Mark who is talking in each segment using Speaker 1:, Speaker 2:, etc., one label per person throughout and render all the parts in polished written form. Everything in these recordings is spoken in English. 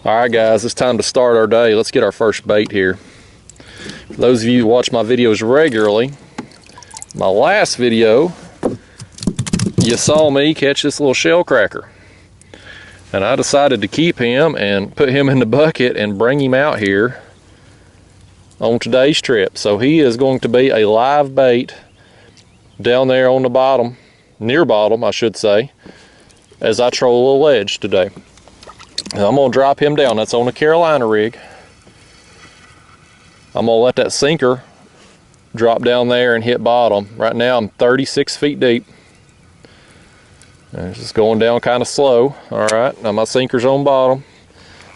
Speaker 1: All right, guys, it's time to start our day. Let's get our first bait here. For those of you who watch my videos regularly, my last video, you saw me catch this little shell cracker. And I decided to keep him and put him in the bucket and bring him out here on today's trip. So he is going to be a live bait down there on the bottom, near bottom, I should say, as I troll a little ledge today. And I'm gonna drop him down. That's on a Carolina rig. I'm gonna let that sinker drop down there and hit bottom. Right now I'm 36 feet deep. And it's just going down kind of slow. All right, now my sinker's on bottom.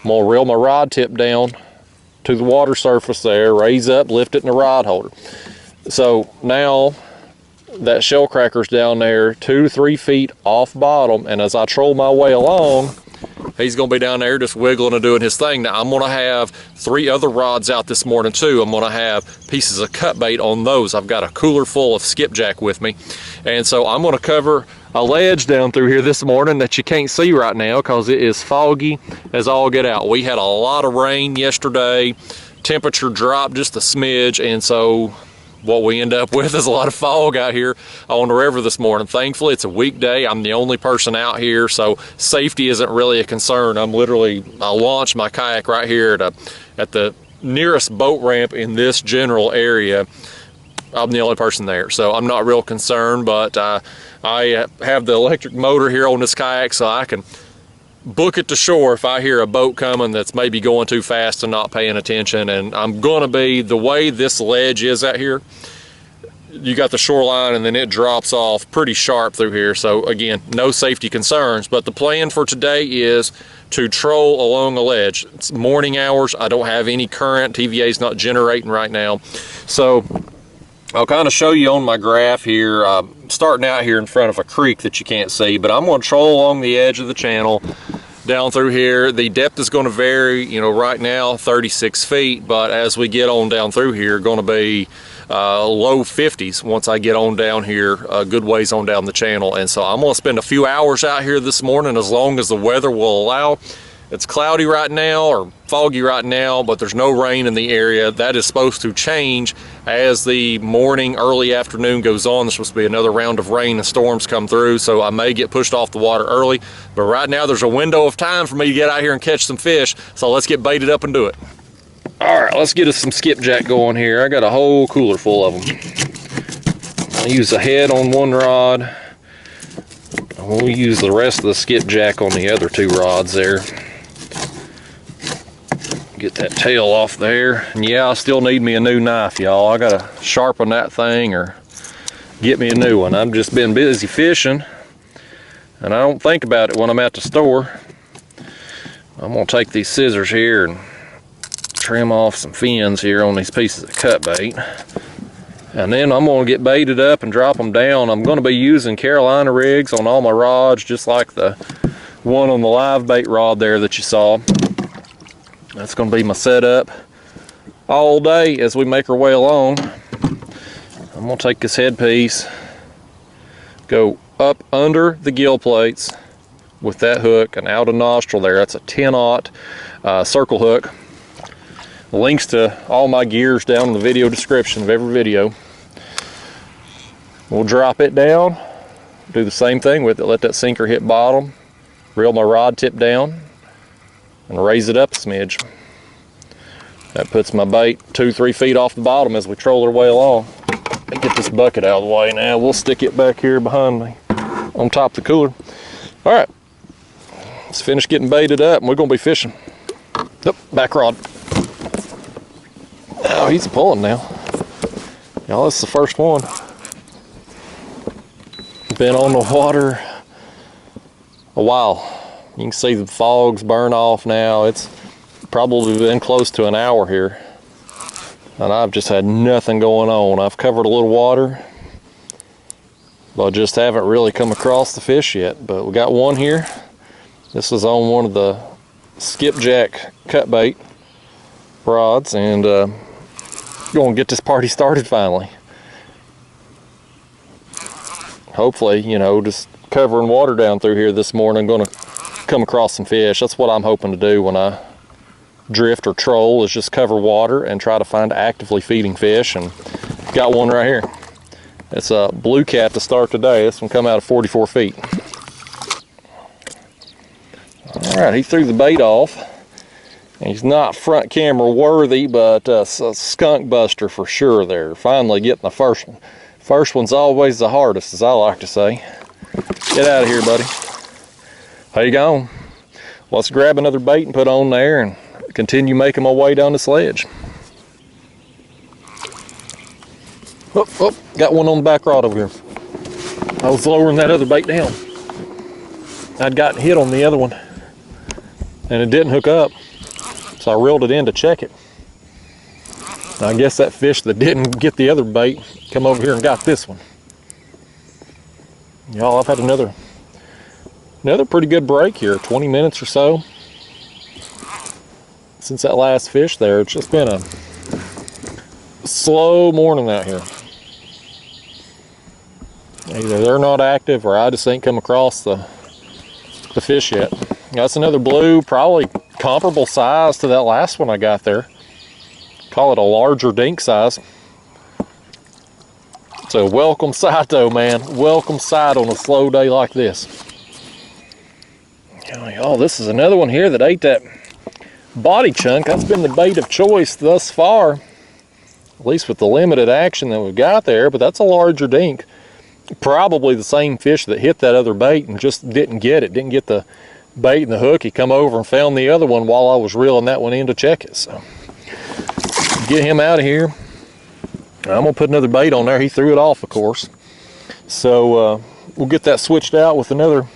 Speaker 1: I'm gonna reel my rod tip down to the water surface there, raise up, lift it in the rod holder. So now that shell cracker's down there 2 to 3 feet off bottom, and as I troll my way along, he's gonna be down there just wiggling and doing his thing. Now I'm gonna have 3 other rods out this morning too. I'm gonna have pieces of cut bait on those. I've got a cooler full of skipjack with me. And so I'm gonna cover a ledge down through here this morning that you can't see right now because it is foggy as all get out. We had a lot of rain yesterday. Temperature dropped just a smidge, and so what we end up with is a lot of fog out here on the river this morning. Thankfully, it's a weekday. I'm the only person out here, so safety isn't really a concern. I launch my kayak right here at the nearest boat ramp in this general area. I'm the only person there, so I'm not real concerned, but I have the electric motor here on this kayak so I can book it to shore if I hear a boat coming that's maybe going too fast and not paying attention. And I'm going to be, the way this ledge is out here, you got the shoreline and then it drops off pretty sharp through here. So again, no safety concerns, but the plan for today is to troll along a ledge. It's morning hours. I don't have any current. TVA is not generating right now. So I'll kind of show you on my graph here, starting out here in front of a creek that you can't see, but I'm going to troll along the edge of the channel down through here. The depth is going to vary, you know, right now 36 feet, but as we get on down through here, going to be low 50s once I get on down here, a good ways on down the channel. And so I'm going to spend a few hours out here this morning as long as the weather will allow. It's cloudy right now, or foggy right now, but there's no rain in the area. That is supposed to change as the morning, early afternoon goes on. There's supposed to be another round of rain and storms come through, so I may get pushed off the water early. But right now there's a window of time for me to get out here and catch some fish, so let's get baited up and do it. All right, let's get us some skipjack going here. I got a whole cooler full of them. I use a head on one rod. We'll use the rest of the skipjack on the other 2 rods there. Get that tail off there. And yeah, I still need me a new knife, y'all. I gotta sharpen that thing or get me a new one. I've just been busy fishing and I don't think about it when I'm at the store. I'm gonna take these scissors here and trim off some fins here on these pieces of cut bait. And then I'm gonna get baited up and drop them down. I'm gonna be using Carolina rigs on all my rods, just like the one on the live bait rod there that you saw. That's going to be my setup all day as we make our way along. I'm going to take this headpiece, go up under the gill plates with that hook and out a nostril there. That's a 10-aught circle hook. Links to all my gears down in the video description of every video. We'll drop it down, do the same thing with it, let that sinker hit bottom, reel my rod tip down, and raise it up a smidge. That puts my bait 2 to 3 feet off the bottom as we troll our way along. Let me get this bucket out of the way now. We'll stick it back here behind me on top of the cooler. All right, let's finish getting baited up and we're gonna be fishing. Yep, back rod. Oh, he's pulling now. Y'all, this is the first one. Been on the water a while. You can see the fogs burn off now. It's probably been close to an hour here. And I've just had nothing going on. I've covered a little water, but I just haven't really come across the fish yet. But we got one here. This is on one of the skipjack cut bait rods, and going to get this party started finally. Hopefully, you know, just covering water down through here this morning, going to come across some fish. That's what I'm hoping to do when I drift or troll is just cover water and try to find actively feeding fish, and got one right here. It's a blue cat to start today. This one come out of 44 feet. All right, he threw the bait off. He's not front camera worthy, but a skunk buster for sure there. Finally getting the first one. First one's always the hardest, as I like to say. Get out of here, buddy. How you going? Let's grab another bait and put on there and continue making my way down the ledge. Oh, oh, got one on the back rod over here. I was lowering that other bait down. I'd gotten hit on the other one and it didn't hook up, so I reeled it in to check it. I guess that fish that didn't get the other bait come over here and got this one. Y'all, I've had another pretty good break here, 20 minutes or so since that last fish there. It's just been a slow morning out here. Either they're not active or I just ain't come across the fish yet. That's another blue, probably comparable size to that last one I got there. Call it a larger dink size. It's a welcome sight though, man. Welcome sight on a slow day like this. Oh, this is another one here that ate that body chunk. That's been the bait of choice thus far, at least with the limited action that we've got there, but that's a larger dink. Probably the same fish that hit that other bait and just didn't get it, didn't get the bait and the hook. He come over and found the other one while I was reeling that one in to check it. So get him out of here. I'm gonna put another bait on there. He threw it off, of course. So we'll get that switched out with another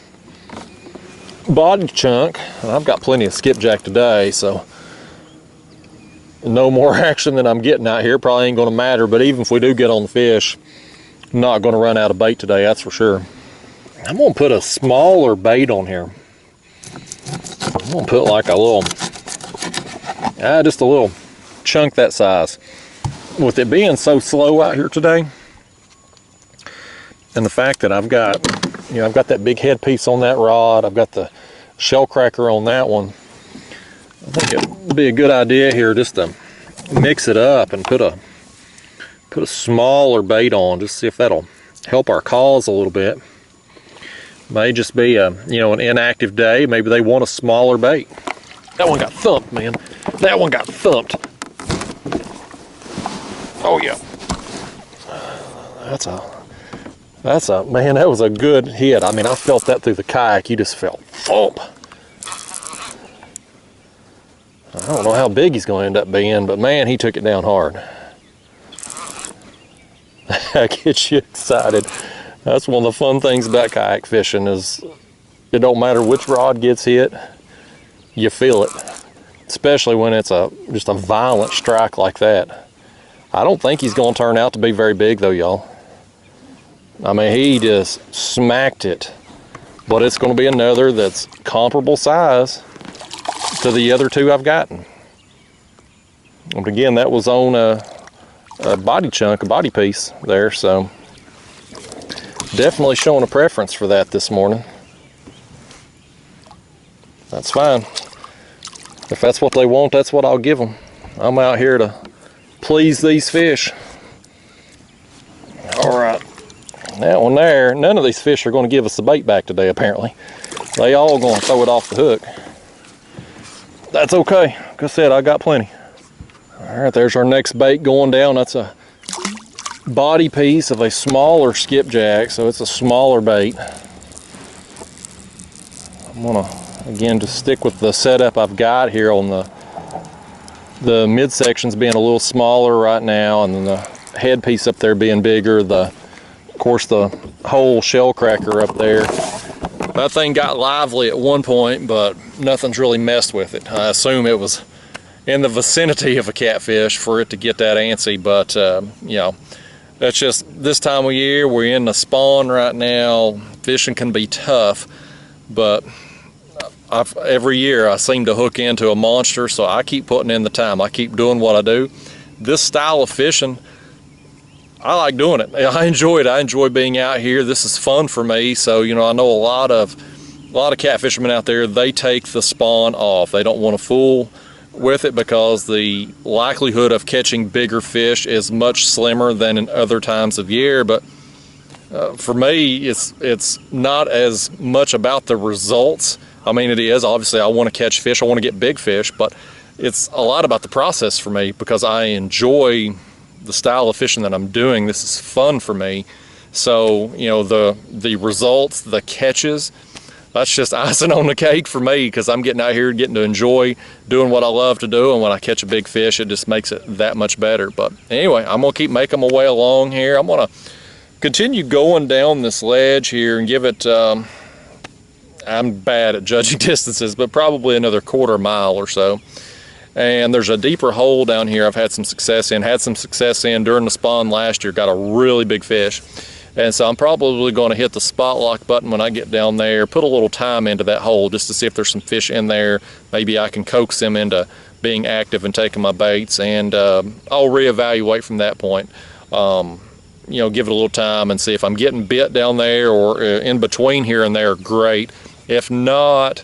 Speaker 1: body chunk. And I've got plenty of skipjack today, so no more action than I'm getting out here probably ain't gonna matter, but even if we do get on the fish, I'm not gonna run out of bait today, that's for sure. I'm gonna put a smaller bait on here. I'm gonna put like a little, just a little chunk that size. With it being so slow out here today, and the fact that I've got that big headpiece on that rod, I've got the shell cracker on that one, I think it would be a good idea here just to mix it up and put a smaller bait on, just see if that'll help our cause a little bit. May just be an inactive day. Maybe they want a smaller bait. That one got thumped, man. That one got thumped. Oh yeah. That's a man, that was a good hit. I mean, I felt that through the kayak. You just felt thump. I don't know how big he's gonna end up being, but man, he took it down hard. That gets you excited. That's one of the fun things about kayak fishing is it don't matter which rod gets hit, you feel it. Especially when it's just a violent strike like that. I don't think he's gonna turn out to be very big though, y'all. I mean, he just smacked it. But it's gonna be another that's comparable size to the other two I've gotten. And again, that was on a body chunk, a body piece there, so definitely showing a preference for that this morning. That's fine. If that's what they want, that's what I'll give them. I'm out here to please these fish. All right, that one there, none of these fish are going to give us the bait back today apparently. They all going to throw it off the hook. That's okay, like I said, I got plenty. All right, there's our next bait going down. That's a body piece of a smaller skipjack, so it's a smaller bait. I'm gonna again just stick with the setup I've got here on the midsections being a little smaller right now, and then the head piece up there being bigger. Of course, the whole shell cracker up there. That thing got lively at one point, but nothing's really messed with it. I assume it was in the vicinity of a catfish for it to get that antsy, but you know, that's just this time of year. We're in the spawn right now. Fishing can be tough, but every year I seem to hook into a monster, so I keep putting in the time. I keep doing what I do. This style of fishing, I like doing it. I enjoy it. I enjoy being out here. This is fun for me. So, you know, I know a lot of catfishermen out there, they take the spawn off. They don't want to fool with it because the likelihood of catching bigger fish is much slimmer than in other times of year. But for me, it's not as much about the results. I mean, it is. Obviously, I want to catch fish. I want to get big fish, but it's a lot about the process for me because I enjoy the style of fishing that I'm doing. This is fun for me. So, you know, the results, the catches, that's just icing on the cake for me because I'm getting out here, getting to enjoy doing what I love to do. And when I catch a big fish, it just makes it that much better. But anyway, I'm going to keep making my way along here. I'm going to continue going down this ledge here and give it, I'm bad at judging distances, but probably another quarter mile or so. And there's a deeper hole down here I've had some success in. Had some success in during the spawn last year, got a really big fish. And so I'm probably going to hit the spot lock button when I get down there, put a little time into that hole just to see if there's some fish in there. Maybe I can coax them into being active and taking my baits, and I'll reevaluate from that point. You know, give it a little time and see if I'm getting bit down there or in between here and there, great. If not,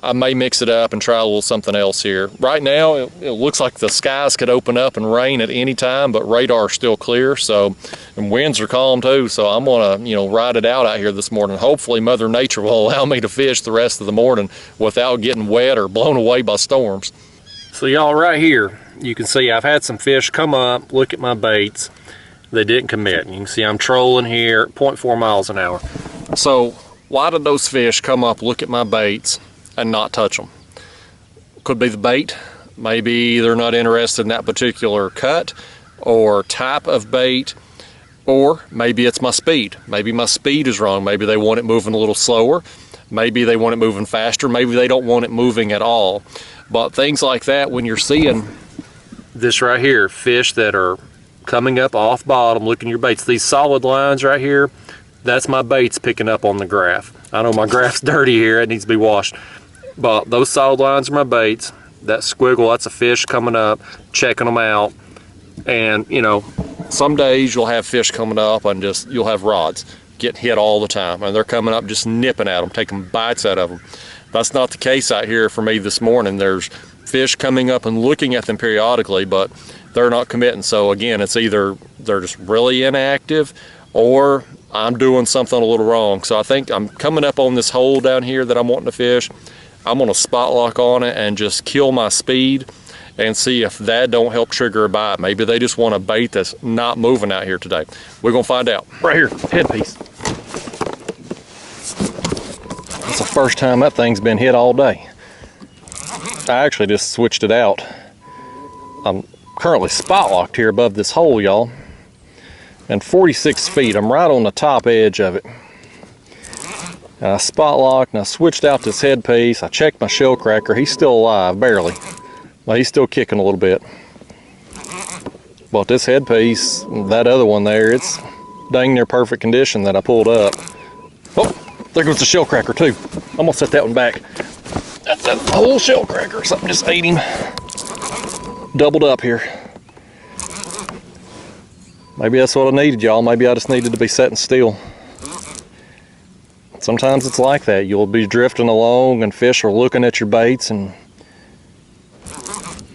Speaker 1: I may mix it up and try a little something else here. Right now, it looks like the skies could open up and rain at any time, but radar's still clear, so, and winds are calm too, so I'm gonna, you know, ride it out here this morning. Hopefully Mother Nature will allow me to fish the rest of the morning without getting wet or blown away by storms. So y'all, right here, you can see I've had some fish come up, look at my baits. They didn't commit. You can see I'm trolling here at 0.4 miles an hour. So why did those fish come up, look at my baits, and not touch them? Could be the bait. Maybe they're not interested in that particular cut or type of bait, or maybe it's my speed. Maybe my speed is wrong. Maybe they want it moving a little slower. Maybe they want it moving faster. Maybe they don't want it moving at all. But things like that, when you're seeing this right here, fish that are coming up off bottom, looking at your baits, these solid lines right here, that's my baits picking up on the graph. I know my graph's dirty here, it needs to be washed, but those solid lines are my baits. That squiggle, that's a fish coming up, checking them out. And you know, some days you'll have fish coming up and just, you'll have rods getting hit all the time, and they're coming up just nipping at them, taking bites out of them. That's not the case out here for me this morning. There's fish coming up and looking at them periodically, but they're not committing. So again, it's either they're just really inactive or I'm doing something a little wrong. So I think I'm coming up on this hole down here that I'm wanting to fish. I'm gonna spot lock on it and just kill my speed and see if that don't help trigger a bite. Maybe they just want a bait that's not moving out here today. We're gonna find out. Right here, headpiece. That's the first time that thing's been hit all day. I actually just switched it out. I'm currently spot locked here above this hole, y'all, and 46 feet. I'm right on the top edge of it. And I spot locked and I switched out this headpiece. I checked my shell cracker. He's still alive, barely. Well, he's still kicking a little bit. But this headpiece, that other one there, it's dang near perfect condition that I pulled up. Oh, there goes the shell cracker too. I'm gonna set that one back. That's that whole shell cracker. Something just ate him. Doubled up here. Maybe that's what I needed, y'all. Maybe I just needed to be sitting still. Sometimes it's like that. You'll be drifting along and fish are looking at your baits and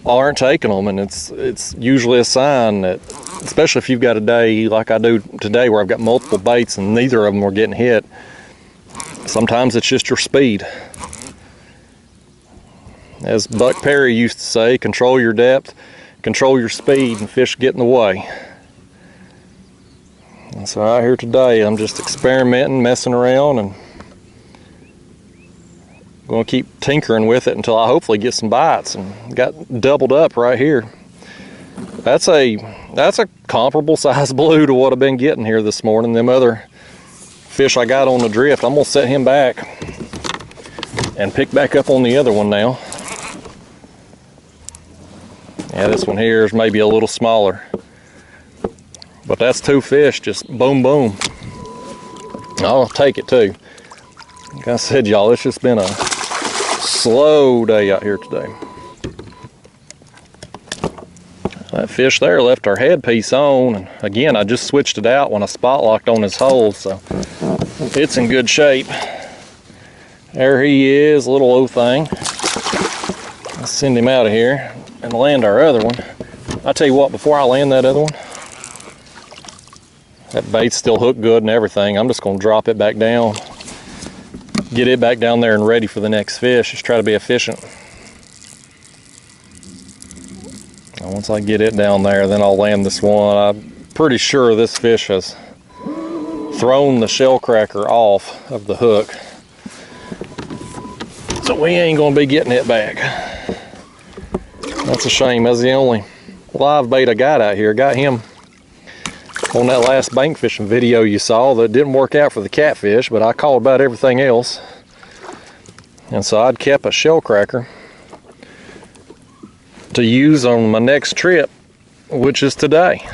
Speaker 1: aren't taking them, and it's usually a sign that, especially if you've got a day like I do today where I've got multiple baits and neither of them are getting hit, sometimes it's just your speed. As Buck Perry used to say, control your depth, control your speed, and fish get in the way. And so out here today, I'm just experimenting, messing around, and going to keep tinkering with it until I hopefully get some bites. And got doubled up right here. That's a comparable size blue to what I've been getting here this morning. Them other fish I got on the drift, I'm going to set him back and pick back up on the other one now. Yeah, this one here is maybe a little smaller. But that's two fish, just boom, boom. I'll take it too. Like I said, y'all, it's just been a slow day out here today. That fish there left our headpiece on, and again, I just switched it out when I spot locked on his hole, so it's in good shape. There he is, little old thing. Let's send him out of here and land our other one. I'll tell you what, before I land that other one, that bait's still hooked good and everything. I'm just going to drop it back down, get it back down there and ready for the next fish. Just try to be efficient. And once I get it down there, then I'll land this one. I'm pretty sure this fish has thrown the shell cracker off of the hook, so we ain't going to be getting it back. That's a shame. That's the only live bait I got out here. Got him on that last bank fishing video you saw that didn't work out for the catfish, but I called about everything else. And so I'd kept a shell cracker to use on my next trip, which is today.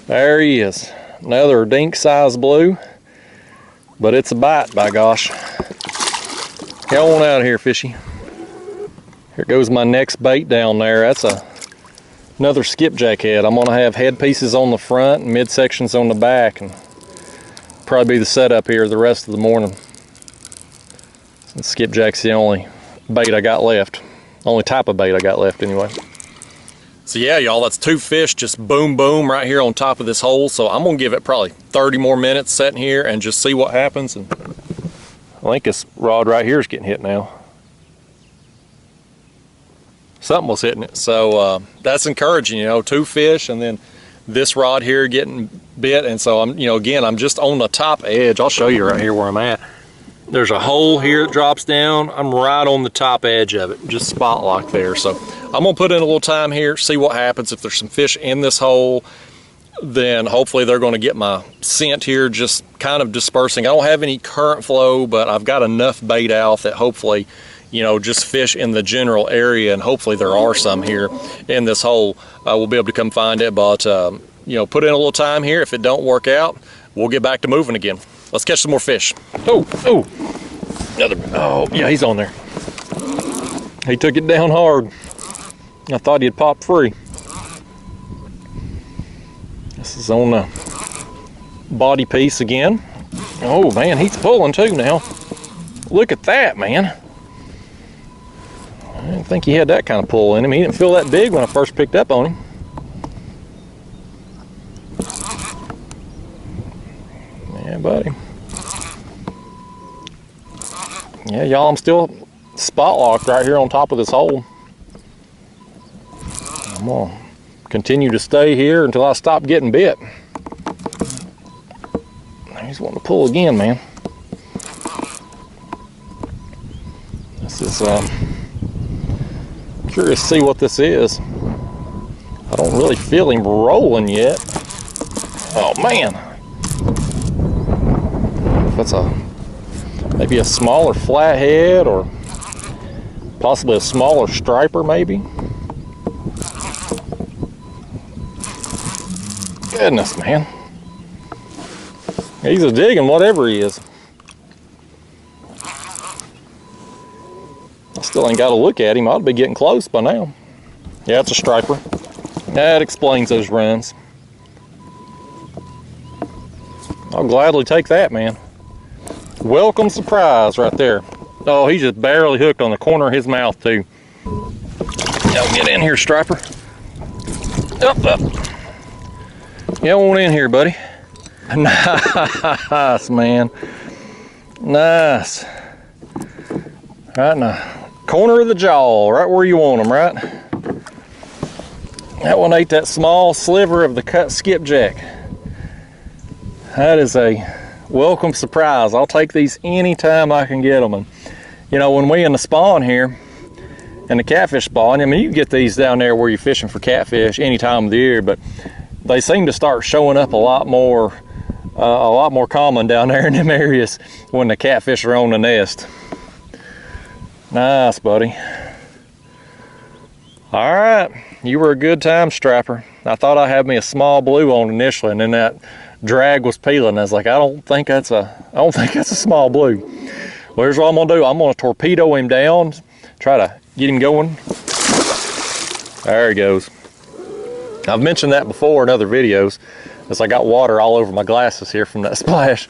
Speaker 1: There he is. Another dink size blue, but it's a bite, by gosh. Get on out of here, fishy. Here goes my next bait down there. That's another skipjack head. I'm gonna have head pieces on the front and midsections on the back, and probably be the setup here the rest of the morning. And skipjack's the only bait I got left. Only type of bait I got left anyway. So yeah, y'all, that's 2 fish just boom boom right here on top of this hole. So I'm gonna give it probably 30 more minutes sitting here and just see what happens. And I think this rod right here is getting hit now. Something was hitting it, so that's encouraging. 2 fish and then this rod here getting bit. And so I'm, again, I'm just on the top edge. I'll show you right here where I'm at. There's a hole here that drops down. I'm right on the top edge of it, just spot lock there. So I'm gonna put in a little time here, see what happens. If there's some fish in this hole, then hopefully they're gonna get my scent here just kind of dispersing. I don't have any current flow, but I've got enough bait out that hopefully, just fish in the general area, and hopefully there are some here in this hole. We'll be able to come find it, but put in a little time here. If it don't work out, we'll get back to moving again. Let's catch some more fish. Oh, another, oh yeah, he's on there. He took it down hard. I thought he'd pop free. This is on the body piece again. Oh man, he's pulling too now. Look at that, man. I didn't think he had that kind of pull in him. He didn't feel that big when I first picked up on him. Yeah, buddy. Yeah, y'all, I'm still spot locked right here on top of this hole. I'm gonna continue to stay here until I stop getting bit. He's wanting to pull again, man. This is curious to see what this is. I don't really feel him rolling yet. Oh man. If that's maybe a smaller flathead, or possibly a smaller striper maybe. Goodness, man. He's a digging whatever he is. I still ain't got to look at him. I ought to be getting close by now. Yeah, it's a striper. That explains those runs. I'll gladly take that, man. Welcome surprise right there. Oh, he just barely hooked on the corner of his mouth too. Y'all get in here, striper. Up. Get on in here, buddy. Nice, man. Nice. Right in the corner of the jaw, right where you want them, right? That one ate that small sliver of the cut skipjack. That is a welcome surprise. I'll take these anytime I can get them. And when we in the spawn here, in the catfish spawn, I mean, you can get these down there where you're fishing for catfish any time of the year, but they seem to start showing up a lot more common down there in them areas when the catfish are on the nest. Nice, buddy. All right, you were a good time, striper. I thought I had me a small blue on initially, and then that drag was peeling. I was like, I don't think that's a small blue. Well, here's what I'm gonna do. I'm gonna torpedo him down, try to get him going. There he goes. I've mentioned that before in other videos, as I got water all over my glasses here from that splash.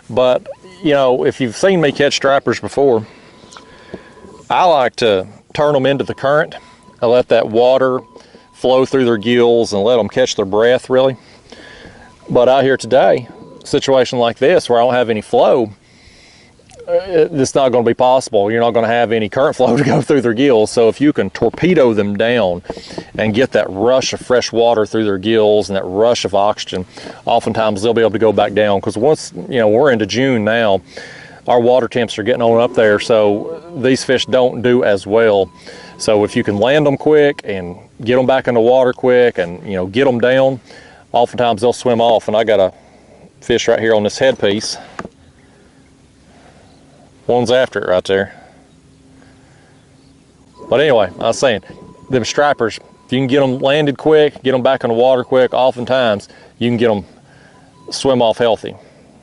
Speaker 1: But if you've seen me catch stripers before, I like to turn them into the current. I let that water flow through their gills and let them catch their breath, really. But out here today, a situation like this where I don't have any flow, it's not going to be possible. You're not going to have any current flow to go through their gills. So if you can torpedo them down and get that rush of fresh water through their gills and that rush of oxygen, oftentimes they'll be able to go back down. Because once, you know, we're into June now, our water temps are getting on up there, so these fish don't do as well. So if you can land them quick and get them back in the water quick and, you know, get them down, oftentimes they'll swim off. And I got a fish right here on this headpiece. One's after it right there. But anyway, I was saying, them stripers, if you can get them landed quick, get them back in the water quick, oftentimes you can get them swim off healthy.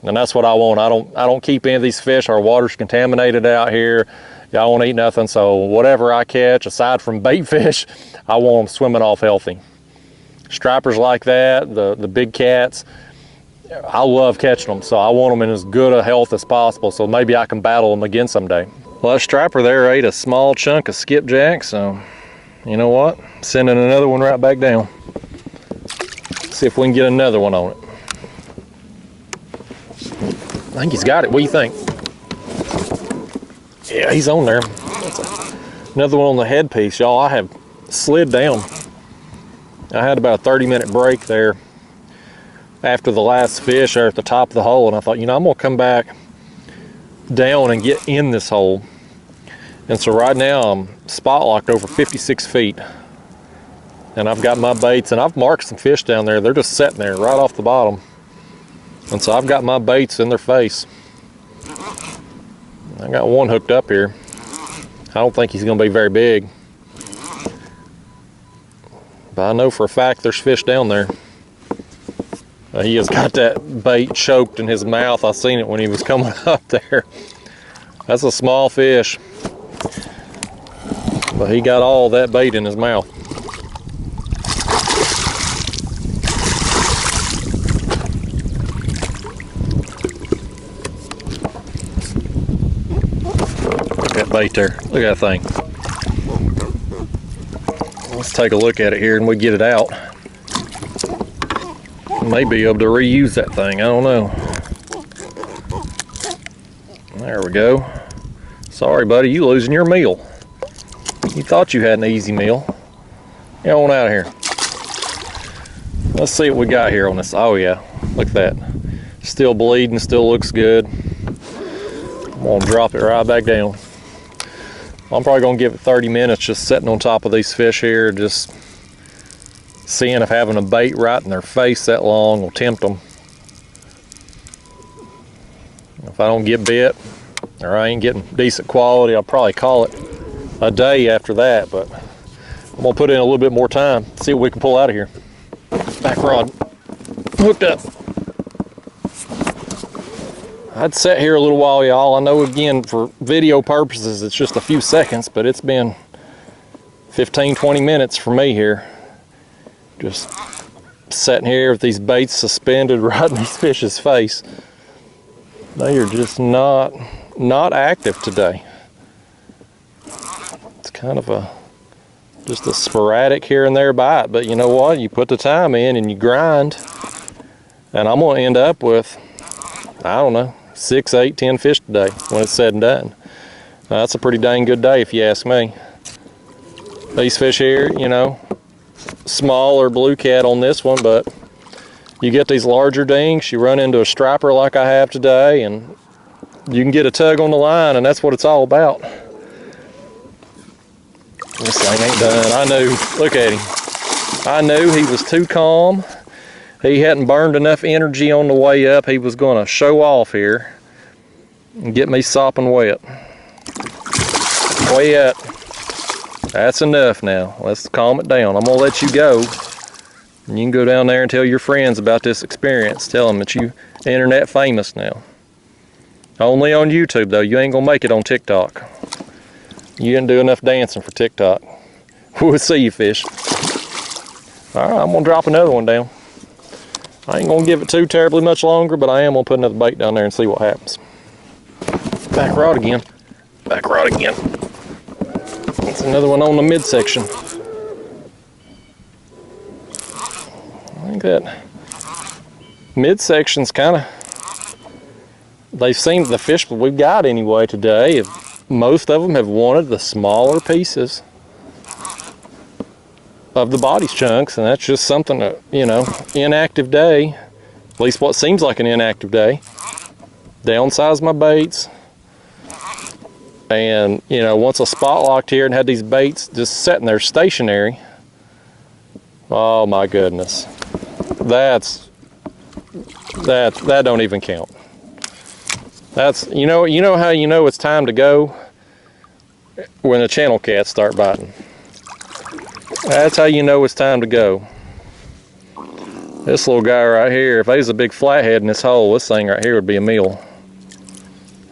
Speaker 1: And that's what I want. I don't keep any of these fish. Our water's contaminated out here. Y'all won't eat nothing. So whatever I catch, aside from bait fish, I want them swimming off healthy. Stripers like that, the big cats, I love catching them, so I want them in as good a health as possible, so maybe I can battle them again someday. Well, that striper there ate a small chunk of skipjack, so you know what? Sending another one right back down. See if we can get another one on it. I think he's got it. What do you think? Yeah, he's on there. That's another one on the headpiece, y'all. I have slid down. I had about a 30-minute break there after the last fish there at the top of the hole, and I thought, you know, I'm gonna come back down and get in this hole. And so right now I'm spot locked over 56 feet, and I've got my baits, and I've marked some fish down there. They're just sitting there right off the bottom, and so I've got my baits in their face. I got one hooked up here. I don't think he's gonna be very big, but I know for a fact there's fish down there. He has got that bait choked in his mouth. I seen it when he was coming up there. That's a small fish, but he got all that bait in his mouth. Look at that bait there. Look at that thing. Let's take a look at it here and we get it out. May be able to reuse that thing, I don't know. There we go. Sorry buddy, you losing your meal. You thought you had an easy meal. Get on out of here. Let's see what we got here on this. Oh yeah, look at that. Still bleeding, still looks good. I'm gonna drop it right back down. I'm probably gonna give it 30 minutes just sitting on top of these fish here, just seeing if having a bait right in their face that long will tempt them. If I don't get bit, or I ain't getting decent quality, I'll probably call it a day after that, but I'm gonna put in a little bit more time, see what we can pull out of here. Back rod hooked up. I'd sat here a little while, y'all. I know, again, for video purposes, it's just a few seconds, but it's been 15-20 minutes for me here. Just sitting here with these baits suspended right in these fish's face. They are just not active today. It's kind of just a sporadic here and there bite, but you know what? You put the time in and you grind, and I'm gonna end up with, I don't know, 6, 8, 10 fish today when it's said and done. That's a pretty dang good day if you ask me. These fish here, you know, smaller blue cat on this one, but you get these larger dinks, you run into a striper like I have today, and you can get a tug on the line, and that's what it's all about. This thing ain't done. I knew, look at him. I knew he was too calm. He hadn't burned enough energy on the way up. He was gonna show off here and get me sopping wet. Wet. That's enough now. Let's calm it down. I'm gonna let you go. And you can go down there and tell your friends about this experience. Tell them that you internet famous now. Only on YouTube though. You ain't gonna make it on TikTok. You didn't do enough dancing for TikTok. We'll see you, fish. All right, I'm gonna drop another one down. I ain't gonna give it too terribly much longer, but I am gonna put another bait down there and see what happens. Back rod again. Back rod again. That's another one on the midsection. I think that midsection's kind of, they've seen the fish we've got anyway today. Most of them have wanted the smaller pieces of the body chunks, and that's just something that, you know, inactive day, at least what seems like an inactive day, downsize my baits. And, you know, once I spot locked here and had these baits just sitting there stationary, oh my goodness, that don't even count. That's, you know how you know it's time to go? When the channel cats start biting. That's how you know it's time to go. This little guy right here, if there's a big flathead in this hole, this thing right here would be a meal.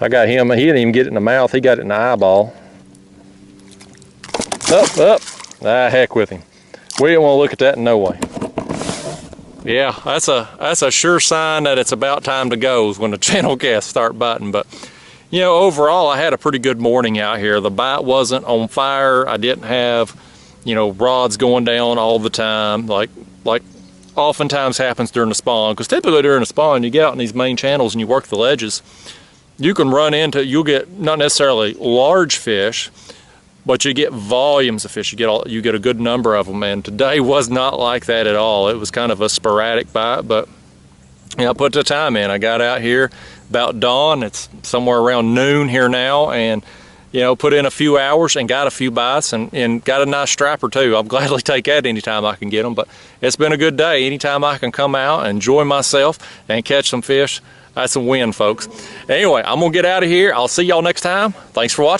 Speaker 1: I got him, he didn't even get it in the mouth, he got it in the eyeball. Up. Ah, heck with him. We didn't want to look at that in no way. Yeah, that's a sure sign that it's about time to go is when the channel cats start biting. But, you know, overall, I had a pretty good morning out here. The bite wasn't on fire. I didn't have, you know, rods going down all the time, like oftentimes happens during the spawn. Because typically during the spawn, you get out in these main channels and you work the ledges. You can run into, you'll get not necessarily large fish, but you get volumes of fish. You get a good number of them, and today was not like that at all. It was kind of a sporadic bite, but you know, I put the time in. I got out here about dawn. It's somewhere around noon here now, and you know, put in a few hours and got a few bites and got a nice striper too. I'll gladly take that anytime I can get them, but it's been a good day. Anytime I can come out and enjoy myself and catch some fish, that's a win, folks. Anyway, I'm gonna get out of here. I'll see y'all next time. Thanks for watching.